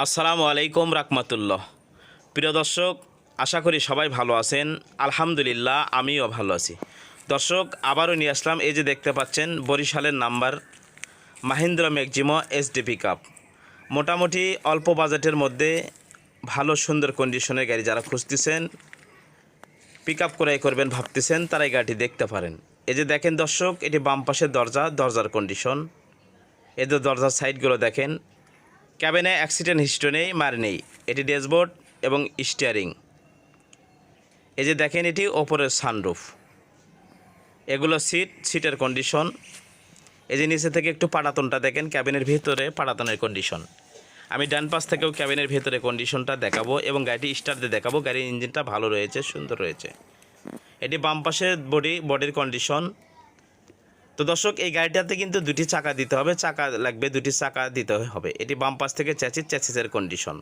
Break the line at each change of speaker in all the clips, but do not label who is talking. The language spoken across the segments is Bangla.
আসসালামু আলাইকুম রাহমাতুল্লাহ। প্রিয় দর্শক, আশা করি সবাই ভালো আছেন। আলহামদুলিল্লাহ আমিও ভালো আছি। দর্শক, আবারও নিয়ে আসলাম, এই যে দেখতে পাচ্ছেন বরিশালের number Mahindra Maxximo SD pickup. মোটামুটি অল্প বাজেটের মধ্যে ভালো সুন্দর কন্ডিশনের গাড়ি যারা খুঁজতেছেন, পিকআপ ক্রয় করবেন ভাবতেছেন, তারা এই গাড়িটি দেখতে পারেন। এই যে দেখেন দর্শক, এটি বাম পাশের দরজার কন্ডিশন। এই যে দরজার সাইডগুলো দেখেন, ক্যাবিনে অ্যাক্সিডেন্ট হিস্ট্রি নেই, মার নেই। এটি ড্যাশবোর্ড এবং স্টিয়ারিং। এই যে দেখেন, এটি ওপরের সানরুফ। এগুলো সিটের কন্ডিশন। এই যে নিচে থেকে একটু পাটাতনটা দেখেন, ক্যাবিনের ভিতরে পাটাতনের কন্ডিশন। আমি ডান পাশ থেকেও ক্যাবিনের ভিতরে কন্ডিশনটা দেখাবো এবং গাড়িটি স্টার্ট দিয়ে দেখাবো। গাড়ির ইঞ্জিনটা ভালো রয়েছে, সুন্দর রয়েছে। এটি বাম পাশের বডির কন্ডিশন। তো দর্শক, এই গাড়িটাতে কিন্তু দুটি চাকা দিতে হবে, চাকা লাগবে, দুটি চাকা দিতে হবে। এটি বাম পাশ থেকে চ্যাসিসের কন্ডিশন।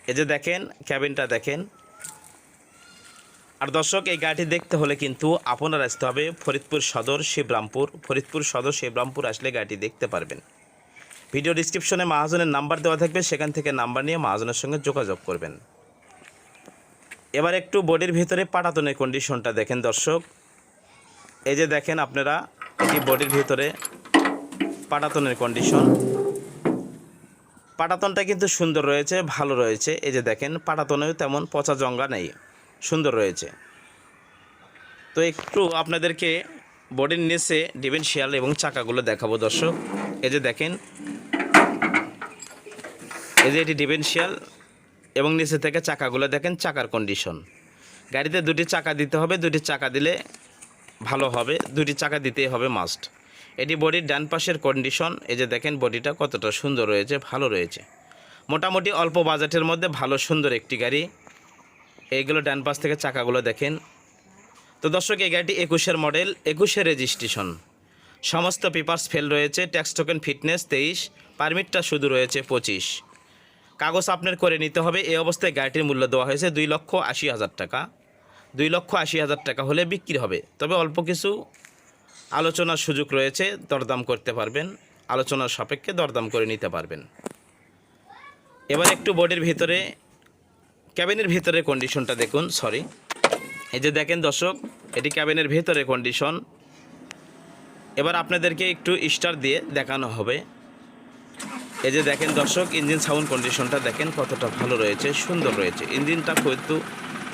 এই যে দেখেন, ক্যাবিনটা দেখেন। আর দর্শক, এই গাড়িটি দেখতে হলে কিন্তু আপনারা আসতে হবে ফরিদপুর সদর শিবরামপুর আসলে গাড়িটি দেখতে পারবেন। ভিডিও ডিসক্রিপশনে মহাজনের নাম্বার দেওয়া থাকবে, সেখান থেকে নাম্বার নিয়ে মহাজনের সঙ্গে যোগাযোগ করবেন। এবার একটু বডির ভিতরে পাটাতনের কন্ডিশনটা দেখেন দর্শক। এই যে দেখেন আপনারা, এটি বডির ভিতরে পাটাতনের কন্ডিশন। পাটাতনটা কিন্তু সুন্দর রয়েছে, ভালো রয়েছে। এই যে দেখেন, পাটাতনেও তেমন পচা জঙ্গা নেই, সুন্দর রয়েছে। তো একটু আপনাদেরকে বডির নিচে ডিফারেনশিয়াল এবং চাকাগুলো দেখাবো দর্শক। এই যে দেখেন, এই যে এটি ডিফারেনশিয়াল এবং নিচে থেকে চাকাগুলো দেখেন, চাকার কন্ডিশন। গাড়িতে দুটি চাকা দিতে হবে, দুটি চাকা দিলে ভালো হবে, দুটি চাকা দিতেই হবে মাস্ট। এটি বডির ডান পাশের কন্ডিশন। এই যে দেখেন, বডিটা কতটা সুন্দর রয়েছে, ভালো রয়েছে। মোটামুটি অল্প বাজেটের মধ্যে ভালো সুন্দর একটি গাড়ি। এইগুলো ডান পাশ থেকে চাকাগুলো দেখেন। তো দর্শক, এই গাড়িটি 21-এর মডেল, 21-এর রেজিস্ট্রেশন। সমস্ত পেপারস ফেল রয়েছে, ট্যাক্স টোকেন ফিটনেস 23, পারমিটটা শুধু রয়েছে 25। কাগজ আপনার করে নিতে হবে। এই অবস্থায় গাড়িটির মূল্য দেওয়া হয়েছে 2,80,000 টাকা। 2,80,000 টাকা হলে বিক্রি হবে, তবে অল্প কিছু আলোচনার সুযোগ রয়েছে, দরদাম করতে পারবেন, আলোচনার সাপেক্ষে দরদাম করে নিতে পারবেন। এবার একটু বডির ভিতরে, ক্যাবিনের ভিতরে কন্ডিশনটা দেখুন। এই যে দেখেন দর্শক, এটি ক্যাবিনের ভিতরে কন্ডিশন। এবার আপনাদেরকে একটু স্টার্ট দিয়ে দেখানো হবে। এই যে দেখেন দর্শক, ইঞ্জিন সাউন্ড কন্ডিশনটা দেখেন, কতটা ভালো রয়েছে, সুন্দর রয়েছে। ইঞ্জিনটা কিন্তু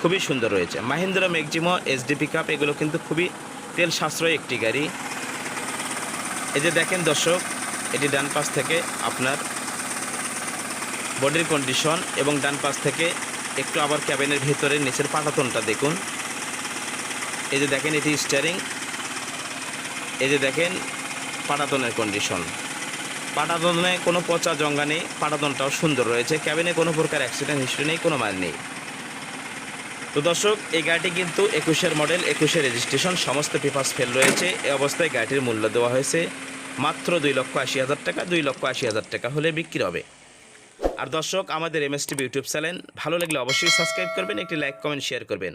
খুবই সুন্দর রয়েছে। মাহিন্দ্রা ম্যাক্সিমো এসডি পিকআপ, এগুলো কিন্তু খুবই তেল সাশ্রয়ী একটি গাড়ি। এই যে দেখেন দর্শক, এটি ডান পাশ থেকে আপনার বডির কন্ডিশন এবং ডান পাশ থেকে একটু আবার ক্যাবিনের ভিতরে নিচের পাটাতনটা দেখুন। এই যে দেখেন, এটি স্টিয়ারিং। এই যে দেখেন পাটাতনের কন্ডিশন। পাটাতনে কোনো পচা জঙ্গা নেই, পাটাতনটাও সুন্দর রয়েছে। ক্যাবিনে কোনো প্রকার অ্যাক্সিডেন্ট হিস্ট্রি নেই, কোনো মার নেই। তো দর্শক, এই গাড়িটি কিন্তু 21-এর মডেল, 21-এর রেজিস্ট্রেশন, সমস্ত পেপারস ফেল রয়েছে। এই অবস্থায় গাড়িটির মূল্য দেওয়া হয়েছে মাত্র 2,80,000 টাকা। 2,80,000 টাকা হলে বিক্রি হবে। আর দর্শক, আমাদের এমএসটিভি ইউটিউব চ্যানেল ভালো লাগলে অবশ্যই সাবস্ক্রাইব করবেন, একটি লাইক কমেন্ট শেয়ার করবেন।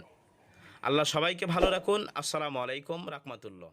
আল্লাহ সবাইকে ভালো রাখুন। আসসালামু আলাইকুম রাহমাতুল্লাহ।